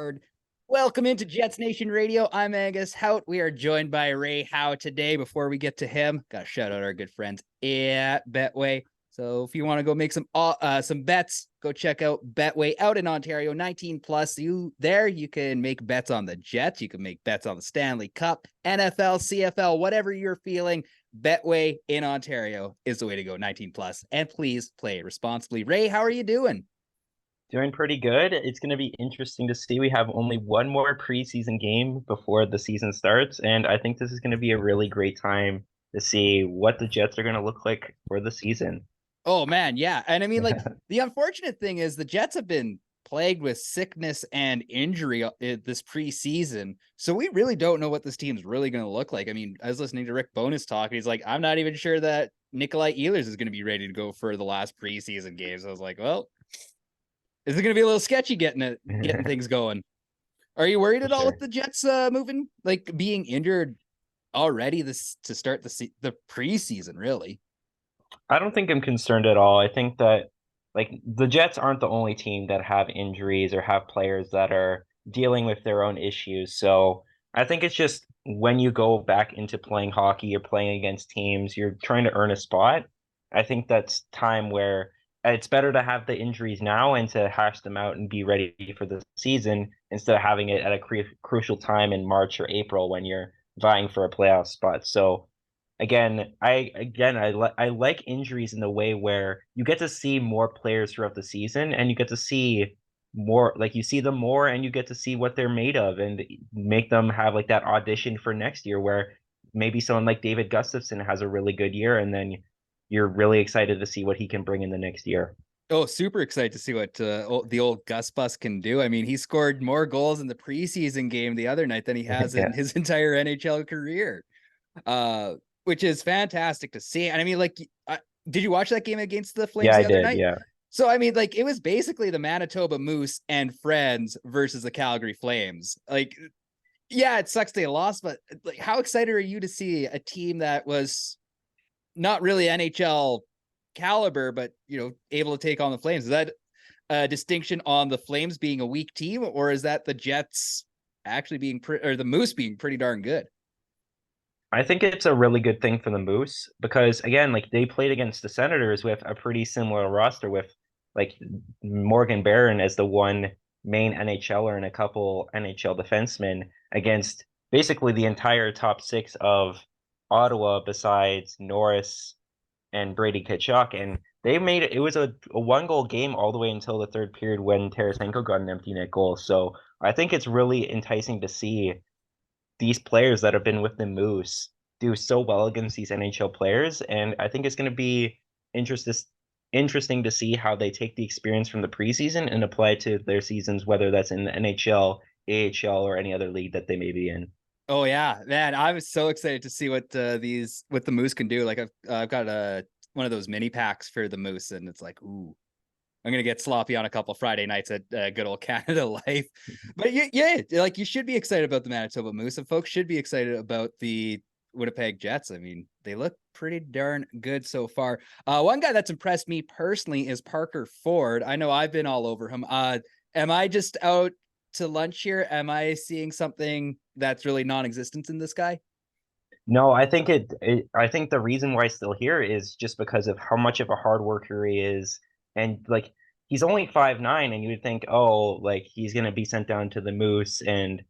record. Welcome into Jets Nation Radio. I'm Angus Hout. We are joined by Ray Howe today. Before we get to him, gotta shout out our good friends at Betway. So if you want to go make some bets, go check out Betway out in Ontario, 19 plus. You can make bets on the Jets. You can make bets on the Stanley Cup, NFL, CFL, whatever you're feeling. Betway in Ontario is the way to go, 19 plus. And please play responsibly. Ray, how are you doing? Doing pretty good. It's going to be interesting to see. We have only one more preseason game before the season starts, and I think this is going to be a really great time to see what the Jets are going to look like for the season. Oh man, yeah. And I mean, like, the unfortunate thing is the Jets have been plagued with sickness and injury this preseason. So we really don't know what this team's really going to look like. I mean, I was listening to Rick Bowness talk, and he's like, I'm not even sure that Nikolai Ehlers is going to be ready to go for the last preseason games. I was like, well, is it going to be a little sketchy getting things going? Are you worried For at all with sure. the Jets moving, like being injured already this to start the preseason, really? I don't think I'm concerned at all. I think that the Jets aren't the only team that have injuries or have players that are dealing with their own issues. So I think it's just when you go back into playing hockey, you're playing against teams, you're trying to earn a spot. I think that's time where it's better to have the injuries now and to hash them out and be ready for the season instead of having it at a crucial time in March or April when you're vying for a playoff spot. So I like injuries in the way where you get to see more players throughout the season and you get to see more, like you see them more and you get to see what they're made of and make them have like that audition for next year where maybe someone like David Gustafson has a really good year and then you're really excited to see what he can bring in the next year. Oh, super excited to see what the old Gus Bus can do. I mean, he scored more goals in the preseason game the other night than he has in Yeah. his entire NHL career, uh, which is fantastic to see. And I mean, like, did you watch that game against the Yeah, Flames I the other did. night? Yeah. So, I mean, like, it was basically the Manitoba Moose and friends versus the Calgary Flames. Like, yeah, it sucks they lost, but like, how excited are you to see a team that was not really NHL caliber, but able to take on the Flames? Is that a distinction on the Flames being a weak team, or is that the Jets actually being or the Moose being pretty darn good? I think it's a really good thing for the Moose because again, like they played against the Senators with a pretty similar roster with like Morgan Barron as the one main NHLer and a couple NHL defensemen against basically the entire top six of Ottawa besides Norris and Brady Tkachuk. And they made it was a one goal game all the way until the third period when Tarasenko got an empty net goal. So I think it's really enticing to see these players that have been with the Moose do so well against these NHL players, and I think it's going to be interesting interesting to see how they take the experience from the preseason and apply it to their seasons, whether that's in the NHL, AHL, or any other league that they may be in. Oh yeah, man! I'm so excited to see what what the Moose can do. Like I've got one of those mini packs for the Moose, and it's like, ooh, I'm gonna get sloppy on a couple Friday nights at good old Canada Life. But yeah, like you should be excited about the Manitoba Moose, and folks should be excited about the Winnipeg Jets. I mean, they look pretty darn good so far. One guy that's impressed me personally is Parker Ford. I know I've been all over him. Am I just out to lunch here? Am I seeing something that's really non-existent in this guy? No, I think the reason why he's still here is just because of how much of a hard worker he is, and like he's only 5'9", and you would think, oh, like he's gonna be sent down to the Moose and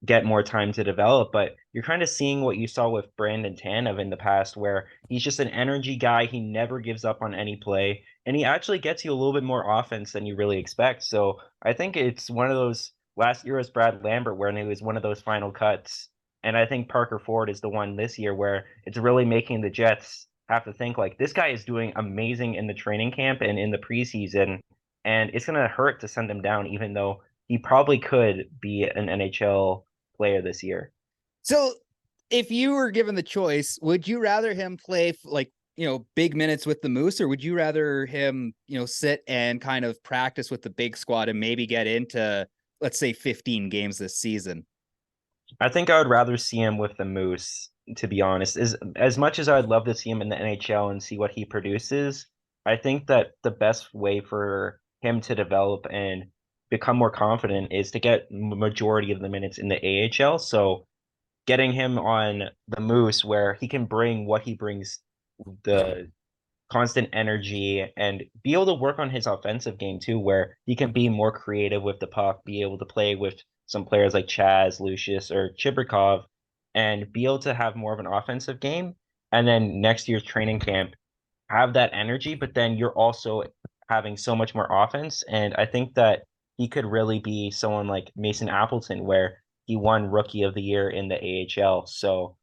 get more time to develop. But you're kind of seeing what you saw with Brandon Tanev in the past, where he's just an energy guy. He never gives up on any play, and he actually gets you a little bit more offense than you really expect. So I think it's one of those last year was Brad Lambert, where it was one of those final cuts. And I think Parker Ford is the one this year where it's really making the Jets have to think like this guy is doing amazing in the training camp and in the preseason, and it's gonna hurt to send him down, even though he probably could be an NHL player this year. So, if you were given the choice, would you rather him play like big minutes with the Moose, or would you rather him sit and kind of practice with the big squad and maybe get into, let's say, 15 games this season? I think I would rather see him with the Moose, to be honest. As much as I'd love to see him in the NHL and see what he produces, I think that the best way for him to develop and become more confident is to get majority of the minutes in the AHL. So getting him on the Moose where he can bring what he brings, the constant energy, and be able to work on his offensive game too, where he can be more creative with the puck, be able to play with some players like Chaz, Lucius, or Chibrikov, and be able to have more of an offensive game. And then next year's training camp, have that energy, but then you're also having so much more offense. And I think that he could really be someone like Mason Appleton, where he won Rookie of the Year in the AHL. So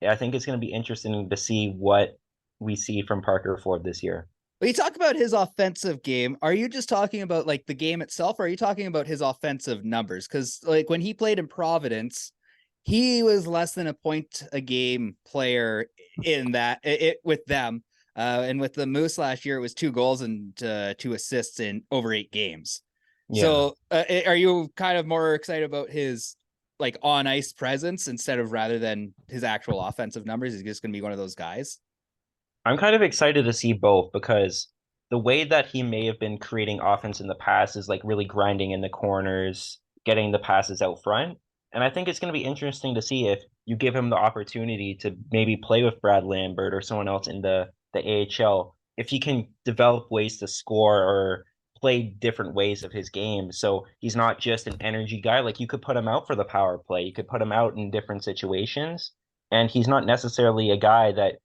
I think it's going to be interesting to see what we see from Parker Ford this year. When you talk about his offensive game, are you just talking about like the game itself, or are you talking about his offensive numbers? Because like when he played in Providence, he was less than a point a game player in that it with them. And with the Moose last year, it was 2 goals and 2 assists in over 8 games. Yeah. So, are you kind of more excited about his like on ice presence instead of rather than his actual offensive numbers? He's just going to be one of those guys. I'm kind of excited to see both because the way that he may have been creating offense in the past is like really grinding in the corners, getting the passes out front. And I think it's going to be interesting to see if you give him the opportunity to maybe play with Brad Lambert or someone else in the AHL, if he can develop ways to score or play different ways of his game. So he's not just an energy guy. Like you could put him out for the power play, you could put him out in different situations. And he's not necessarily a guy that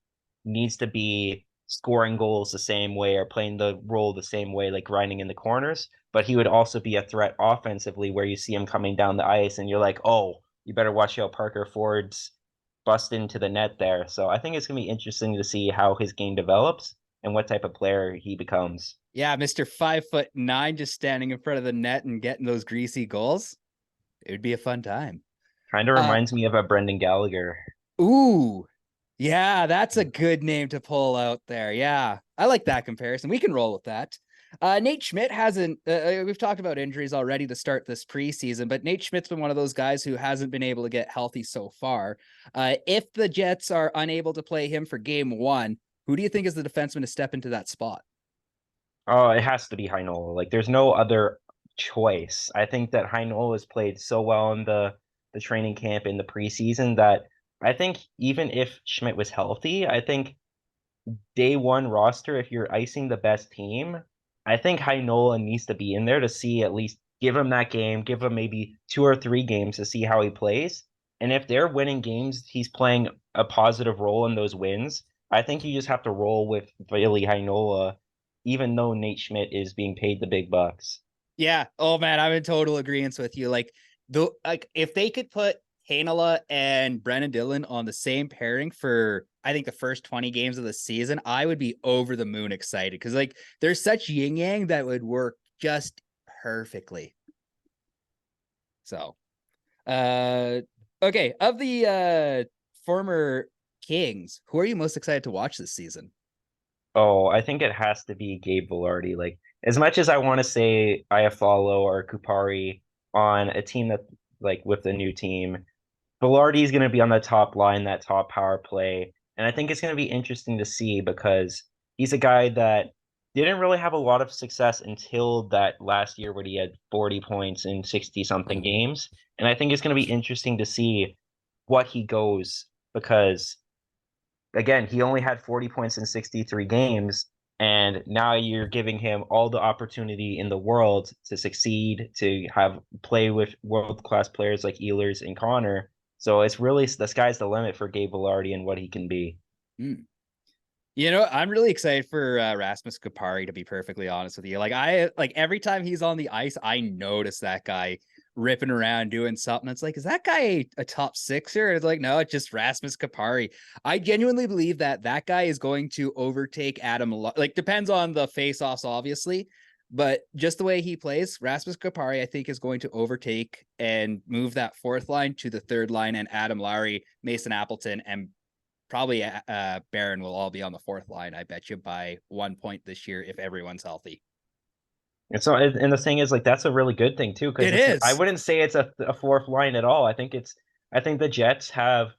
needs to be scoring goals the same way or playing the role the same way, like grinding in the corners. But he would also be a threat offensively where you see him coming down the ice and you're like, oh, you better watch out Parker Ford's bust into the net there. So I think it's going to be interesting to see how his game develops and what type of player he becomes. Yeah, Mr. 5'9", just standing in front of the net and getting those greasy goals. It would be a fun time. Kind of Uh, reminds me of a Brendan Gallagher. ooh, yeah, that's a good name to pull out there. Yeah, I like that comparison. We can roll with that. Nate Schmidt hasn't. We've talked about injuries already to start this preseason, but Nate Schmidt's been one of those guys who hasn't been able to get healthy so far. If the Jets are unable to play him for Game 1, who do you think is the defenseman to step into that spot? Oh, it has to be Heinola. Like, there's no other choice. I think that Heinola has played so well in the training camp in the preseason that I think even if Schmidt was healthy, I think day one roster, if you're icing the best team, I think Heinola needs to be in there to see at least give him that game, give him maybe 2 or 3 games to see how he plays. And if they're winning games, he's playing a positive role in those wins. I think you just have to roll with Ville Heinola, even though Nate Schmidt is being paid the big bucks. Yeah. Oh man, I'm in total agreement with you. Like if they could put Hanela and Brennan Dillon on the same pairing for I think the first 20 games of the season, I would be over the moon excited because like there's such yin yang that would work just perfectly. So uh okay, of the former Kings, who are you most excited to watch this season? Oh, I think it has to be Gabe Velarde. Like, as much as I want to say Iafallo or Kupari on a team that, like, with the new team, Velarde is going to be on the top line, that top power play. And I think it's going to be interesting to see because he's a guy that didn't really have a lot of success until that last year where he had 40 points in 60 something games. And I think it's going to be interesting to see what he goes because again, he only had 40 points in 63 games. And now you're giving him all the opportunity in the world to succeed, to have play with world class players like Ehlers and Connor. So it's really the sky's the limit for Gabe Velarde and what he can be. Hmm. You know, I'm really excited for Rasmus Kupari, to be perfectly honest with you. Like every time he's on the ice, I notice that guy ripping around doing something. It's like, is that guy a top sixer? And it's like, no, it's just Rasmus Kupari. I genuinely believe that that guy is going to overtake Adam. Like, depends on the face-offs, obviously, but just the way he plays, Rasmus Kupari, I think, is going to overtake and move that fourth line to the third line, and Adam Lowry, Mason Appleton, and probably Barron will all be on the fourth line. I bet you by 1 point this year if everyone's healthy. And so, and the thing is, like, that's a really good thing too, because It it's I is. wouldn't say it's a fourth line at all. I think the Jets have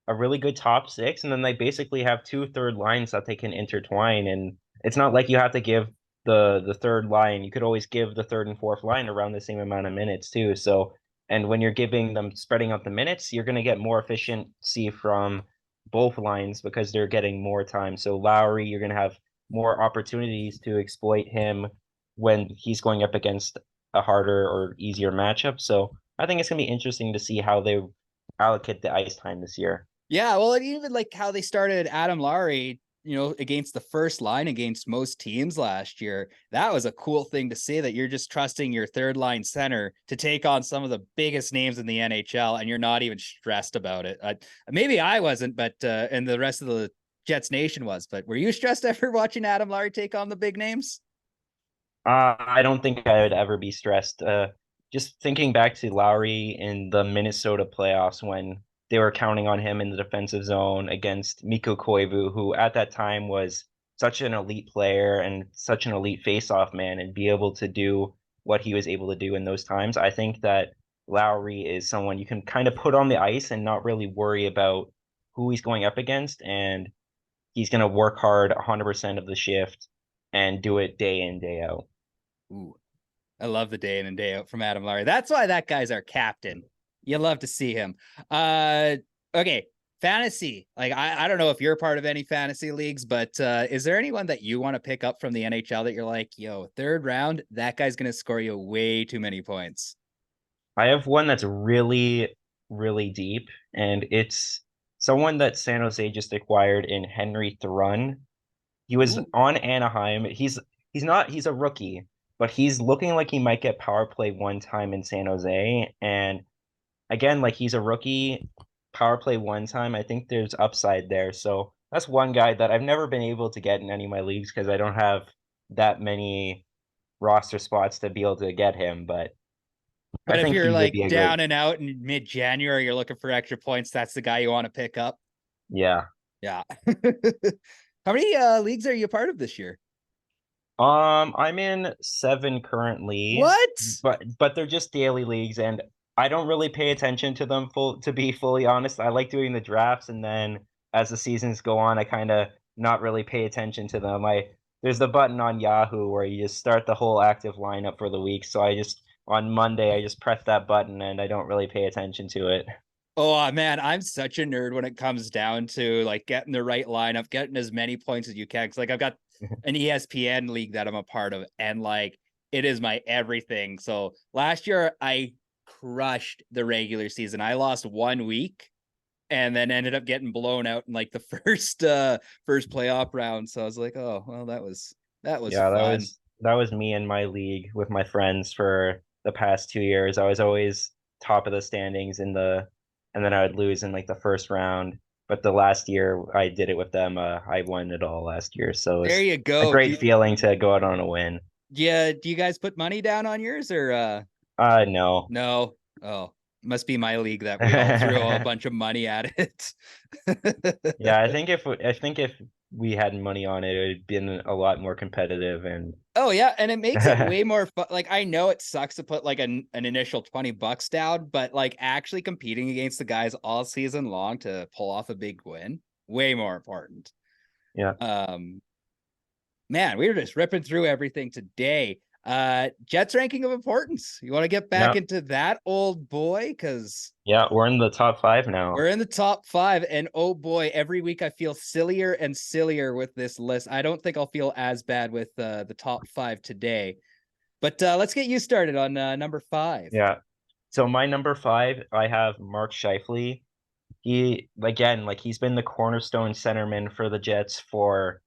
a really good top six, and then they basically have two third lines that they can intertwine. And it's not like you have to give the third line, you could always give the third and fourth line around the same amount of minutes too. So, and when you're giving them spreading out the minutes, you're going to get more efficiency from both lines because they're getting more time. So Lowry, you're going to have more opportunities to exploit him when he's going up against a harder or easier matchup. So I think it's going to be interesting to see how they allocate the ice time this year. Yeah, well, and even like how they started Adam Lowry, against the first line against most teams last year. That was a cool thing to see, that you're just trusting your third line center to take on some of the biggest names in the NHL, and you're not even stressed about it. Maybe I wasn't, but and the rest of the Jets Nation was. But were you stressed ever watching Adam Lowry take on the big names? I don't think I would ever be stressed. Just thinking back to Lowry in the Minnesota playoffs when they were counting on him in the defensive zone against Mikko Koivu, who at that time was such an elite player and such an elite face-off man, and be able to do what he was able to do in those times. I think that Lowry is someone you can kind of put on the ice and not really worry about who he's going up against, and he's going to work hard 100% of the shift and do it day in, day out. Ooh, I love the day in and day out from Adam Lowry. That's why that guy's our captain. You love to see him. Okay, fantasy. Like I don't know if you're part of any fantasy leagues, but is there anyone that you want to pick up from the NHL that you're like, yo, third round, that guy's gonna score you way too many points? I have one that's really, really deep, and it's someone that San Jose just acquired in Henry Thrun. He was Ooh. on Anaheim. He's a rookie, but he's looking like he might get power play one time in San Jose. And again, like he's a rookie, power play one time. I think there's upside there. So that's one guy that I've never been able to get in any of my leagues because I don't have that many roster spots to be able to get him. But I But if think you're he would like be a great, down and out in mid-January, you're looking for extra points, that's the guy you want to pick up. yeah. Yeah. How many leagues are you a part of this year? I'm in 7 currently, What? but they're just daily leagues, and I don't really pay attention to them to be fully honest. I like doing the drafts, and then as the seasons go on, I kind of not really pay attention to them. There's the button on Yahoo where you just start the whole active lineup for the week. So I just on Monday I just press that button and I don't really pay attention to it. Oh man, I'm such a nerd when it comes down to like getting the right lineup, getting as many points as you can. Cause like I've got an ESPN league that I'm a part of, and like it is my everything. So last year I crushed the regular season. I lost 1 week and then ended up getting blown out in like the first playoff round. So I was like, oh well, that was Yeah, fun. that was me in my league with my friends for the past 2 years. I was always top of the standings and then I would lose in like the first round. But the last year I did it with them, I won it all last year. So There it's you a go. great feeling to go out on a win. Do you guys put money down on yours or No. no? Oh, must be my league that we all threw a bunch of money at it. Yeah, I think if we had money on it, it would have been a lot more competitive and Oh yeah, and it makes it way more fun. Like I know it sucks to put like an initial $20 down, but like actually competing against the guys all season long to pull off a big win, way more important. yeah. Um, Man, we were just ripping through everything today. Jets ranking of importance. You want to get back Yeah. into that old boy? Because Yeah, we're in the top 5 now. we're in the top five, and oh boy, every week I feel sillier and sillier with this list. I don't think I'll feel as bad with the top five today. But let's get you started on number five. Yeah. So my number 5, I have Mark Scheifele. He again, like he's been the cornerstone centerman for the Jets for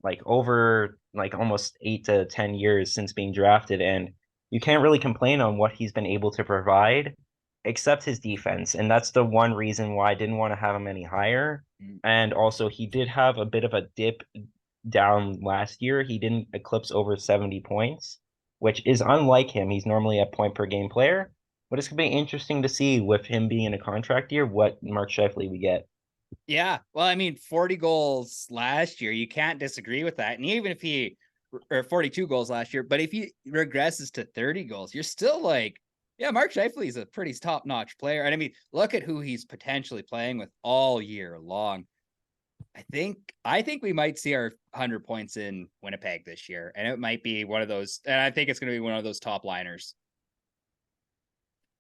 like over like almost 8 to 10 years since being drafted, and you can't really complain on what he's been able to provide, except his defense, and that's the one reason why I didn't want to have him any higher. Mm. And also, he did have a bit of a dip down last year. He didn't eclipse over 70 points, which is unlike him. He's normally a point per game player. But it's gonna be interesting to see with him being in a contract year what Mark Scheifele we get. Yeah. Well, I mean, 40 goals last year, you can't disagree with that. And even if he, or 42 goals last year, but if he regresses to 30 goals, you're still like, yeah, Mark Scheifele is a pretty top notch player. And I mean, look at who he's potentially playing with all year long. I think we might see our 100 points in Winnipeg this year, and it might be one of those. And I think it's going to be one of those top liners.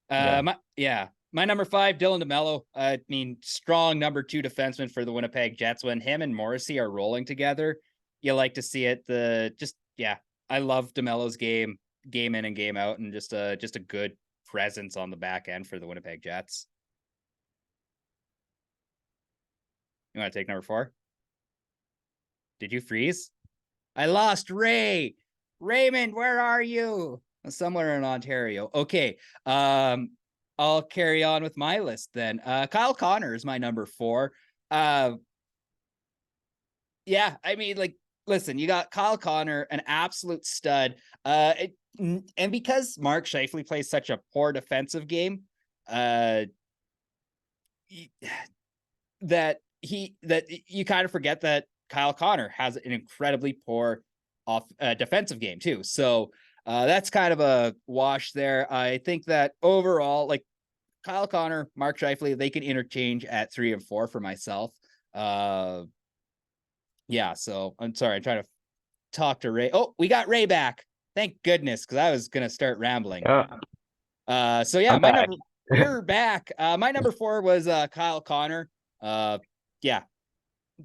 Yeah. My number 5, Dylan DeMello. I mean, strong number 2 defenseman for the Winnipeg Jets. When him and Morrissey are rolling together, you like to see it. I love DeMello's game in and game out, and just a good presence on the back end for the Winnipeg Jets. You want to take number 4? Did you freeze? I lost Ray. Raymond, where are you? Somewhere in Ontario. Okay. I'll carry on with my list then. Kyle Connor is my number 4. Yeah, I mean, like, listen, you got Kyle Connor, an absolute stud. And because Mark Scheifele plays such a poor defensive game, that you kind of forget that Kyle Connor has an incredibly poor defensive game too. So that's kind of a wash there. I think that overall, like, Kyle Connor, Mark Scheifele, they can interchange at 3 and 4 for myself. Yeah, so I'm sorry, I'm trying to talk to Ray. Oh, we got Ray back. Thank goodness, because I was gonna start rambling. So yeah, I'm back. you're back. My number 4 was Kyle Connor. Yeah,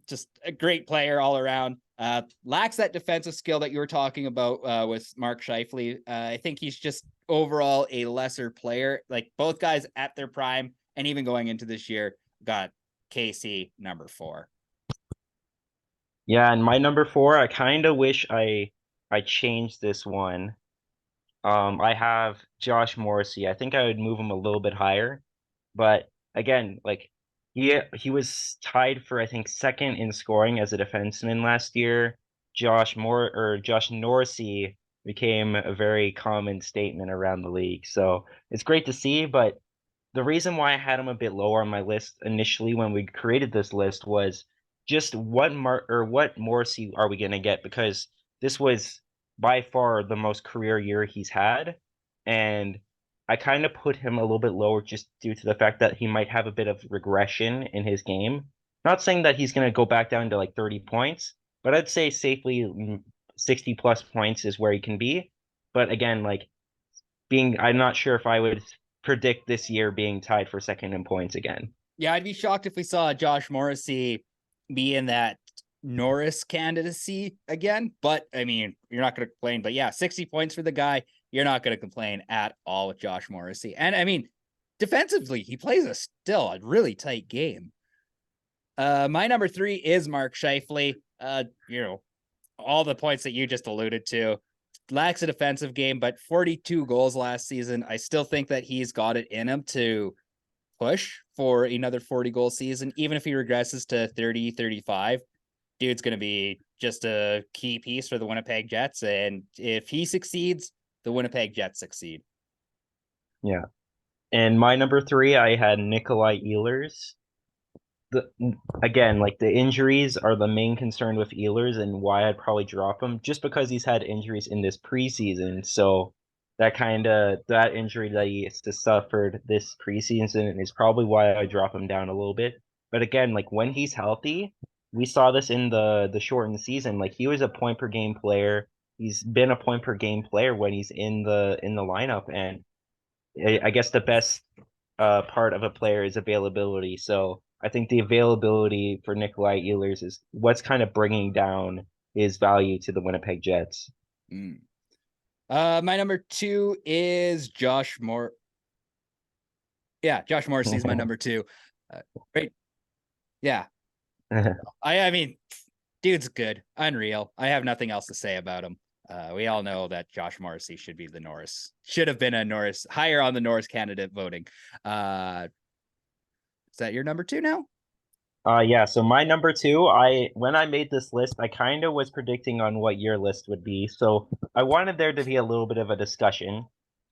just a great player all around. Lacks that defensive skill that you were talking about with Mark Scheifele. I think he's just overall a lesser player. Like, both guys at their prime, and even going into this year, got KC number 4. Yeah, and my number 4, I kind of wish I changed this one. I have Josh Morrissey. I think I would move him a little bit higher, but again, like he was tied for I think second in scoring as a defenseman last year. Josh Norrisey became a very common statement around the league. So it's great to see, but the reason why I had him a bit lower on my list initially when we created this list was just what Morrissey are we gonna get, because this was by far the most career year he's had, and I kind of put him a little bit lower just due to the fact that he might have a bit of regression in his game. Not saying that he's gonna go back down to like 30 points, but I'd say safely 60 plus points is where he can be. But again, like I'm not sure if I would predict this year being tied for second in points again. Yeah, I'd be shocked if we saw Josh Morrissey be in that Norris candidacy again. But I mean, you're not going to complain. But yeah, 60 points for the guy. You're not going to complain at all with Josh Morrissey. And I mean, defensively, he plays still a really tight game. My number 3 is Mark Scheifele. All the points that you just alluded to. Lacks a defensive game, but 42 goals last season. I still think that he's got it in him to push for another 40 goal season. Even if he regresses to 30, 35, dude's going to be just a key piece for the Winnipeg Jets. And if he succeeds, the Winnipeg Jets succeed. Yeah. And my number 3, I had Nikolai Ehlers. Again, like the injuries are the main concern with Ehlers and why I'd probably drop him, just because he's had injuries in this preseason. So that injury that he suffered this preseason is probably why I drop him down a little bit. But again, like when he's healthy, we saw this in the shortened season. Like he was a point per game player. He's been a point per game player when he's in the lineup, and I guess the best part of a player is availability. So I think the availability for Nikolai Ehlers is what's kind of bringing down his value to the Winnipeg Jets. My number 2 is Josh Moore. Yeah, Josh Morrissey is my number 2. Great. Yeah. I mean, dude's good. Unreal. I have nothing else to say about him. We all know that Josh Morrissey should have been a Norris, higher on the Norris candidate voting. Is that your number 2 now? Yeah, so my number 2, when I made this list, I kind of was predicting on what your list would be. So I wanted there to be a little bit of a discussion.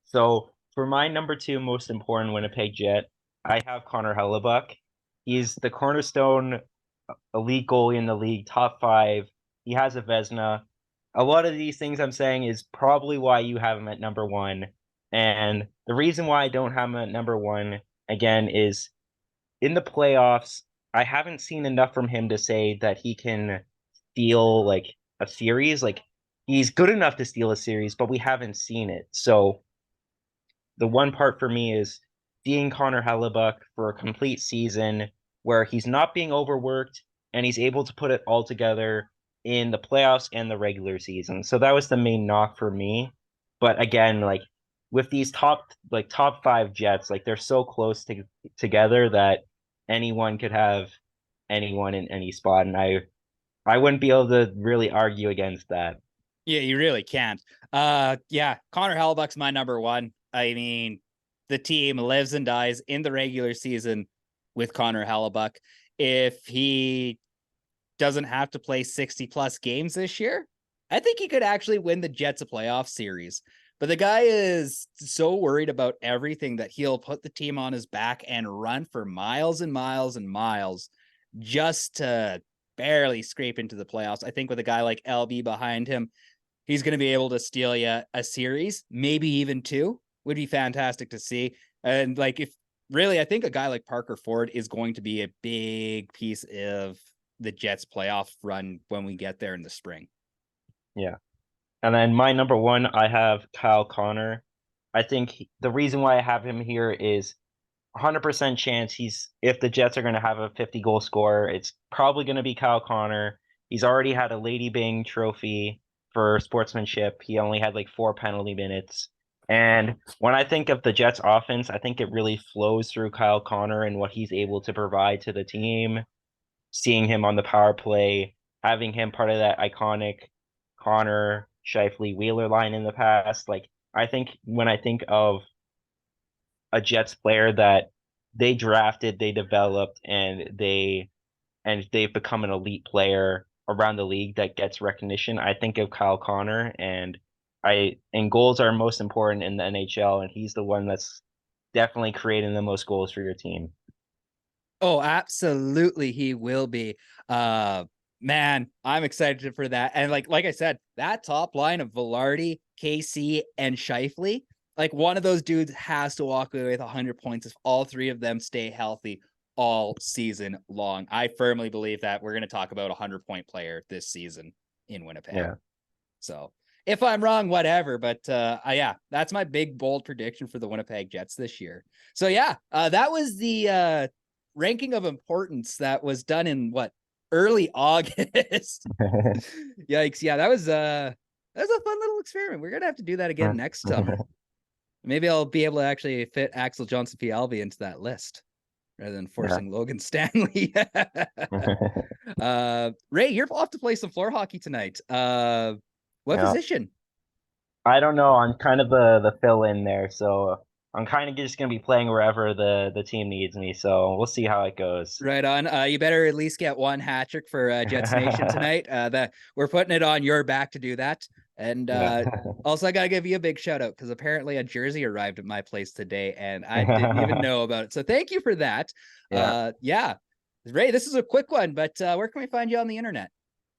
So for my number 2 most important Winnipeg Jet, I have Connor Hellebuck. He's the cornerstone elite goalie in the league, top 5. He has a Vezina. A lot of these things I'm saying is probably why you have him at number 1. And the reason why I don't have him at number 1, again, is in the playoffs, I haven't seen enough from him to say that he can steal like a series. Like he's good enough to steal a series, but we haven't seen it. So the one part for me is seeing Connor Hellebuck for a complete season where he's not being overworked and he's able to put it all together in the playoffs and the regular season. So that was the main knock for me. But again, like with these top five Jets, like they're so close together that anyone could have anyone in any spot, and I wouldn't be able to really argue against that. Yeah, you really can't. Yeah, Connor Hellebuck's my number one. I mean, the team lives and dies in the regular season with Connor Hellebuck. If he doesn't have to play 60 plus games this year, I think he could actually win the Jets a playoff series. But the guy is so worried about everything that he'll put the team on his back and run for miles and miles and miles just to barely scrape into the playoffs. I think with a guy like LB behind him, he's going to be able to steal you a series, maybe even two. Would be fantastic to see. And like, if really, I think a guy like Parker Ford is going to be a big piece of the Jets playoff run when we get there in the spring. Yeah. And then my number one, I have Kyle Connor. I think the reason why I have him here is 100% chance if the Jets are going to have a 50 goal scorer, it's probably going to be Kyle Connor. He's already had a Lady Bing trophy for sportsmanship. He only had like 4 penalty minutes. And when I think of the Jets offense, I think it really flows through Kyle Connor and what he's able to provide to the team. Seeing him on the power play, having him part of that iconic Connor, Scheifele, Wheeler line in the past. Like I think when I think of a Jets player that they drafted, they developed, and they've become an elite player around the league that gets recognition. I think of Kyle Connor, and goals are most important in the NHL, and he's the one that's definitely creating the most goals for your team. Oh, absolutely, he will be. Man, I'm excited for that. And like I said, that top line of Velarde, KC, and Scheifele, like one of those dudes has to walk away with 100 points if all three of them stay healthy all season long. I firmly believe that we're going to talk about a 100-point player this season in Winnipeg. Yeah. So if I'm wrong, whatever. But yeah, that's my big bold prediction for the Winnipeg Jets this year. So yeah, that was the ranking of importance that was done in what, early August. Yikes. Yeah, that was a fun little experiment. We're gonna have to do that again next summer. Maybe I'll be able to actually fit Axel Johnson Pialvi into that list rather than forcing Logan Stanley. Ray, you're off to play some floor hockey tonight. What Yeah. position? I don't know. I'm kind of the fill in there, so I'm kind of just gonna be playing wherever the team needs me. So we'll see how it goes. Right on. You better at least get one hat trick for Jets Nation tonight. That we're putting it on your back to do that. And Yeah. also, I gotta give you a big shout out because apparently a jersey arrived at my place today, and I didn't even know about it. So thank you for that. Yeah. Yeah, Ray, this is a quick one, but where can we find you on the internet?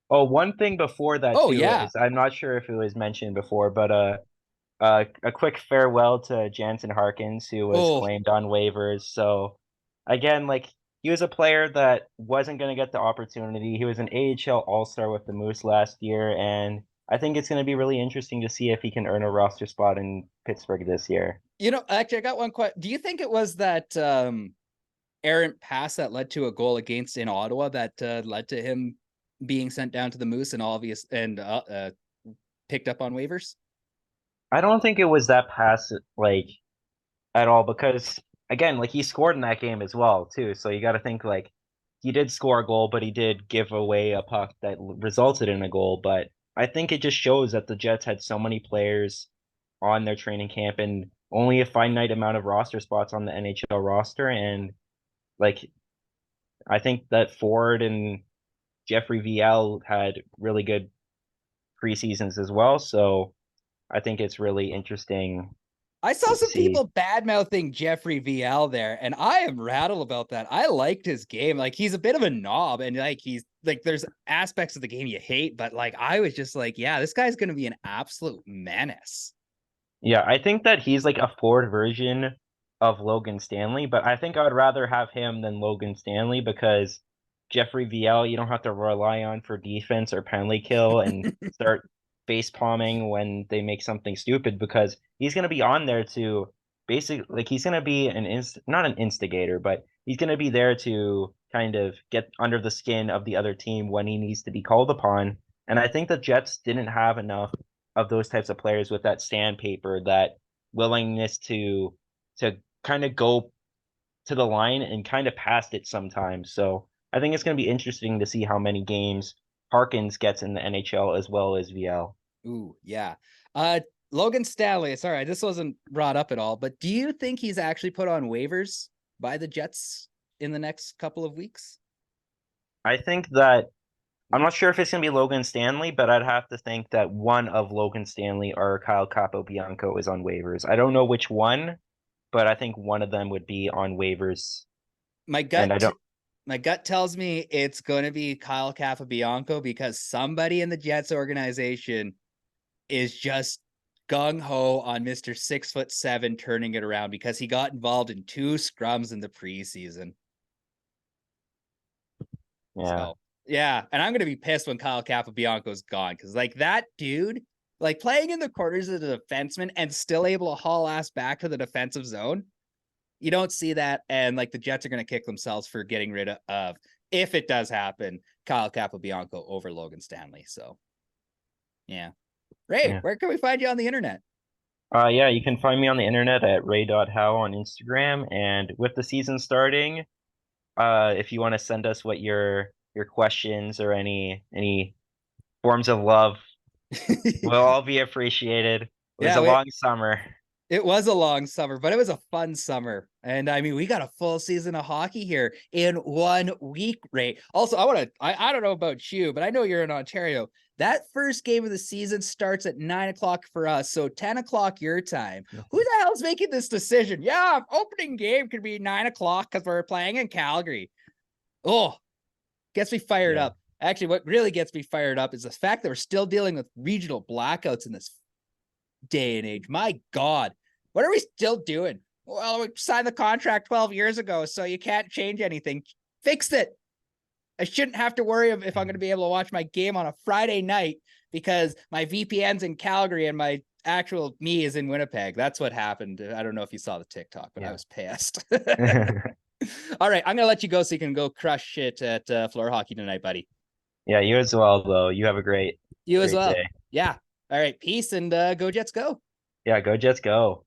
Oh, one thing before that Oh too yeah. is I'm not sure if it was mentioned before, but a quick farewell to Jansen Harkins, who was Oh, claimed on waivers. So again, like he was a player that wasn't going to get the opportunity. He was an AHL All-Star with the Moose last year, and I think it's going to be really interesting to see if he can earn a roster spot in Pittsburgh this year. actually, I got one question. Do you think it was that errant pass that led to a goal against in Ottawa that led to him being sent down to the Moose and picked up on waivers? I don't think it was that pass like at all because again, like he scored in that game as well too. So you got to think like he did score a goal, but he did give away a puck that resulted in a goal. But I think it just shows that the Jets had so many players on their training camp and only a finite amount of roster spots on the NHL roster. And like I think that Ford and Jeffrey VL had really good preseasons as well. So I think it's really interesting I saw to some see. people bad mouthing Jeffrey VL there, and I am rattled about that. I liked his game. Like he's a bit of a knob, and like he's like there's aspects of the game you hate, but like I was just like, yeah, this guy's gonna be an absolute menace. Yeah, I think that he's like a Ford version of Logan Stanley, but I think I would rather have him than Logan Stanley because Jeffrey Viel you don't have to rely on for defense or penalty kill and start face palming when they make something stupid, because he's going to be on there to basically, like, he's going to be not an instigator, but he's going to be there to kind of get under the skin of the other team when he needs to be called upon. And I think the Jets didn't have enough of those types of players with that sandpaper, that willingness to kind of go to the line and kind of past it sometimes. So I think it's going to be interesting to see how many games Harkins gets in the NHL as well as VL. Ooh, yeah. Uh, Logan Stanley. Sorry, this wasn't brought up at all, but do you think he's actually put on waivers by the Jets in the next couple of weeks? I think that I'm not sure if it's going to be Logan Stanley, but I'd have to think that one of Logan Stanley or Kyle Capobianco is on waivers. I don't know which one, but I think one of them would be on waivers. My And I gut, don't. my gut tells me it's going to be Kyle Capobianco because somebody in the Jets organization is just gung ho on Mr. 6'7" turning it around because he got involved in 2 scrums in the preseason. Yeah. So yeah, and I'm gonna be pissed when Kyle Capobianco's gone because like that dude, like playing in the corners of the defenseman and still able to haul ass back to the defensive zone. You don't see that, and like the Jets are gonna kick themselves for getting rid of if it does happen, Kyle Capobianco over Logan Stanley. So yeah. Ray, Yeah. where can we find you on the internet? Yeah, you can find me on the internet at ray.how on Instagram. And with the season starting, if you want to send us what your questions or any forms of love, will all be appreciated. It was Yeah, a long summer. it was a long summer, but it was a fun summer. And I mean, we got a full season of hockey here in 1 week, Ray. Also, I don't know about you, but I know you're in Ontario. That first game of the season starts at 9 o'clock for us. So 10 o'clock your time. Who the hell's making this decision? Yeah, opening game could be 9 o'clock because we're playing in Calgary. Oh, gets me fired Yeah. up. Actually, what really gets me fired up is the fact that we're still dealing with regional blackouts in this day and age. My God, what are we still doing? Well, we signed the contract 12 years ago, so you can't change anything. Fix it. I shouldn't have to worry if I'm going to be able to watch my game on a Friday night because my VPN's in Calgary and my actual me is in Winnipeg. That's what happened. I don't know if you saw the TikTok, but I was pissed. All right, I'm going to let you go so you can go crush it at floor hockey tonight, buddy. Yeah, you as well, though. You have a You as great well. day. Yeah. All right, peace and go Jets go. Yeah, go Jets go.